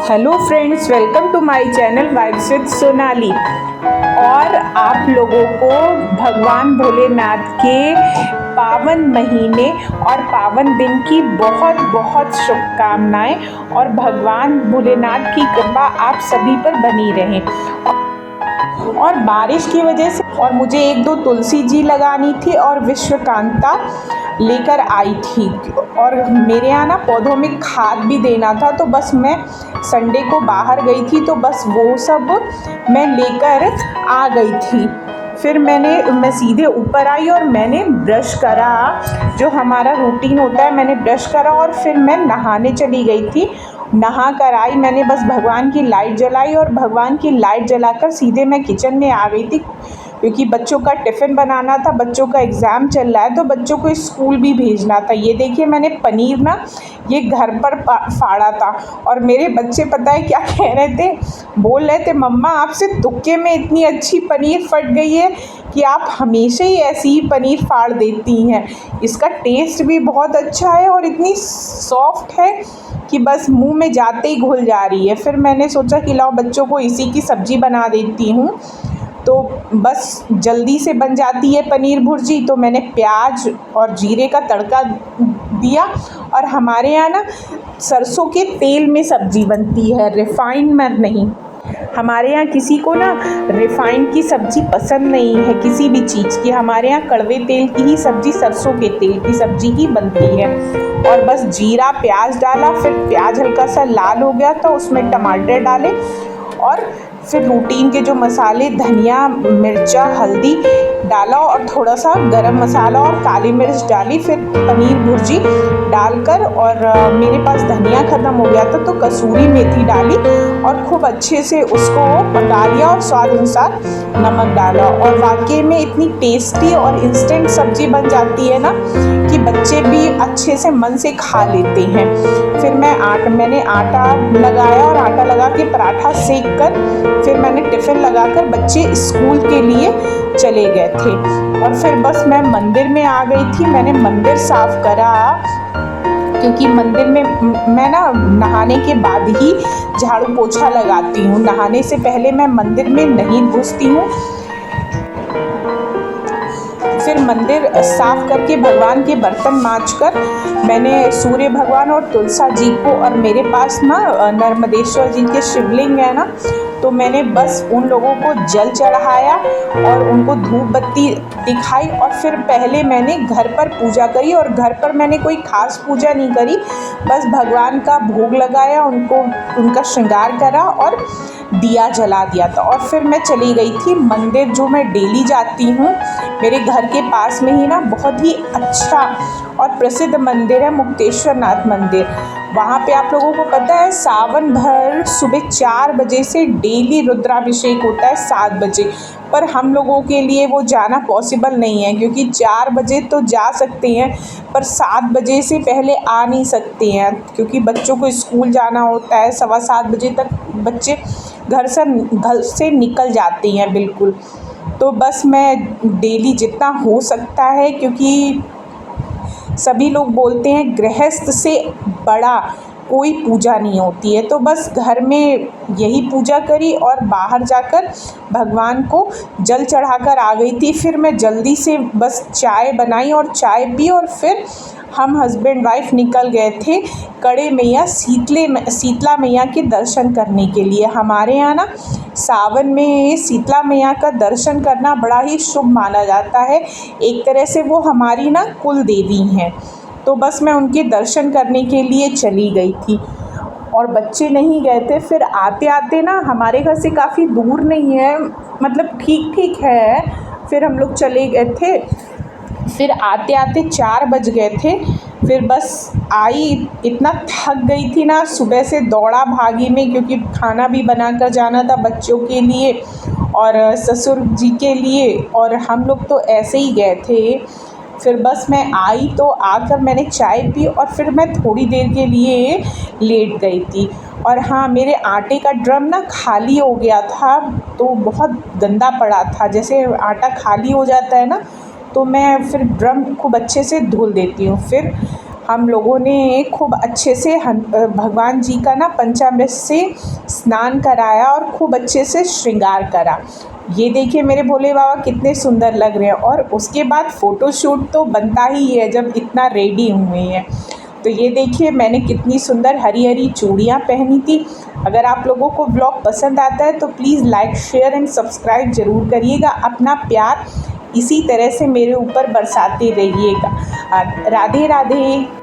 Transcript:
Hello friends, welcome to my channel vibes with Sonali. और आप लोगों को भगवान भोलेनाथ के पावन महीने और पावन दिन की बहुत बहुत शुभकामनाएं। और भगवान भोलेनाथ की कृपा आप सभी पर बनी रहे। और बारिश की वजह से और मुझे एक दो तुलसी जी लगानी थी और विश्वकांता लेकर आई थी। और मेरे यहाँ ना पौधों में खाद भी देना था, तो बस मैं संडे को बाहर गई थी, तो बस वो सब मैं लेकर आ गई थी। फिर मैं सीधे ऊपर आई और मैंने ब्रश करा, जो हमारा रूटीन होता है। मैंने ब्रश करा और फिर मैं नहाने चली गई थी। नहा कर आई, मैंने बस भगवान की लाइट जलाई और भगवान की लाइट जलाकर सीधे मैं किचन में आ गई थी, क्योंकि बच्चों का टिफ़िन बनाना था। बच्चों का एग्ज़ाम चल रहा है, तो बच्चों को स्कूल भी भेजना था। ये देखिए, मैंने पनीर ना ये घर पर फाड़ा था। और मेरे बच्चे पता है क्या कह रहे थे, बोल रहे थे, मम्मा आपसे तुक्के में इतनी अच्छी पनीर फट गई है कि आप हमेशा ही ऐसी ही पनीर फाड़ देती हैं। इसका टेस्ट भी बहुत अच्छा है और इतनी सॉफ्ट है कि बस मुंह में जाते ही घुल जा रही है। फिर मैंने सोचा कि लाओ बच्चों को इसी की सब्ज़ी बना देती हूँ, तो बस जल्दी से बन जाती है पनीर भुर्जी। तो मैंने प्याज और जीरे का तड़का दिया। और हमारे यहाँ ना सरसों के तेल में सब्ज़ी बनती है, रिफ़ाइंड में नहीं। हमारे यहाँ किसी को ना रिफ़ाइंड की सब्ज़ी पसंद नहीं है, किसी भी चीज़ की। हमारे यहाँ कड़वे तेल की ही सब्ज़ी, सरसों के तेल की सब्ज़ी ही बनती है। और बस जीरा प्याज डाला, फिर प्याज हल्का सा लाल हो गया तो उसमें टमाटर डाले। और फिर रूटीन के जो मसाले, धनिया, मिर्चा, हल्दी डाला और थोड़ा सा गरम मसाला और काली मिर्च डाली। फिर पनीर भुर्जी डालकर, और मेरे पास धनिया ख़त्म हो गया था तो कसूरी मेथी डाली और खूब अच्छे से उसको पका लिया और स्वाद अनुसार नमक डाला। और वाकई में इतनी टेस्टी और इंस्टेंट सब्ज़ी बन जाती है ना कि बच्चे भी अच्छे से मन से खा लेते हैं। फिर मैंने आटा लगाया और आटा लगा के पराठा सेक कर फिर मैंने टिफ़िन लगाकर बच्चे स्कूल के लिए चले गए थे। और फिर बस मैं मंदिर में आ गई थी। मैंने मंदिर साफ़ करा, क्योंकि मंदिर में मैं ना नहाने के बाद ही झाड़ू पोछा लगाती हूँ। नहाने से पहले मैं मंदिर में नहीं घुसती हूँ। फिर मंदिर साफ़ करके भगवान के बर्तन मांजकर मैंने सूर्य भगवान और तुलसा जी को, और मेरे पास ना नर्मदेश्वर जी के शिवलिंग है ना, तो मैंने बस उन लोगों को जल चढ़ाया और उनको धूप बत्ती दिखाई। और फिर पहले मैंने घर पर पूजा करी, और घर पर मैंने कोई ख़ास पूजा नहीं करी, बस भगवान का भोग लगाया, उनका श्रृंगार करा और दिया जला दिया था। और फिर मैं चली गई थी मंदिर, जो मैं डेली जाती हूँ। मेरे घर के पास में ही ना बहुत ही अच्छा और प्रसिद्ध मंदिर है, मुक्तेश्वर नाथ मंदिर। वहाँ पे आप लोगों को पता है, सावन भर सुबह 4 बजे से डेली रुद्राभिषेक होता है 7 बजे। पर हम लोगों के लिए वो जाना पॉसिबल नहीं है, क्योंकि 4 बजे तो जा सकते हैं पर 7 बजे से पहले आ नहीं सकते हैं, क्योंकि बच्चों को स्कूल जाना होता है। 7:15 बजे तक बच्चे घर से निकल जाते हैं बिल्कुल। तो बस मैं डेली जितना हो सकता है, क्योंकि सभी लोग बोलते हैं गृहस्थ से बड़ा कोई पूजा नहीं होती है, तो बस घर में यही पूजा करी और बाहर जाकर भगवान को जल चढ़ाकर आ गई थी। फिर मैं जल्दी से बस चाय बनाई और चाय पी, और फिर हम हस्बैंड वाइफ निकल गए थे कड़े मैया शीतला मैया के दर्शन करने के लिए। हमारे यहाँ ना सावन में शीतला मैया का दर्शन करना बड़ा ही शुभ माना जाता है। एक तरह से वो हमारी ना कुल देवी हैं। तो बस मैं उनके दर्शन करने के लिए चली गई थी, और बच्चे नहीं गए थे। फिर आते आते ना, हमारे घर से काफ़ी दूर नहीं है, मतलब ठीक ठीक है, फिर हम लोग चले गए थे। फिर आते आते 4 बज गए थे। फिर बस आई, इतना थक गई थी ना सुबह से दौड़ा भागी में, क्योंकि खाना भी बना कर जाना था बच्चों के लिए और ससुर जी के लिए, और हम लोग तो ऐसे ही गए थे। फिर बस मैं आई तो आकर मैंने चाय पी और फिर मैं थोड़ी देर के लिए लेट गई थी। और हाँ, मेरे आटे का ड्रम ना खाली हो गया था, तो बहुत गंदा पड़ा था। जैसे आटा खाली हो जाता है ना, तो मैं फिर ड्रम खूब अच्छे से धुल देती हूँ। फिर हम लोगों ने खूब अच्छे से भगवान जी का ना पंचामृत से स्नान कराया और खूब अच्छे से श्रृंगार करा। ये देखिए मेरे भोले बाबा कितने सुंदर लग रहे हैं। और उसके बाद फ़ोटोशूट तो बनता ही है जब इतना रेडी हुए हैं। तो ये देखिए मैंने कितनी सुंदर हरी हरी चूड़ियाँ पहनी थी। अगर आप लोगों को ब्लॉग पसंद आता है तो please like share and subscribe ज़रूर करिएगा। अपना प्यार इसी तरह से मेरे ऊपर बरसाते रहिएगा। राधे राधे।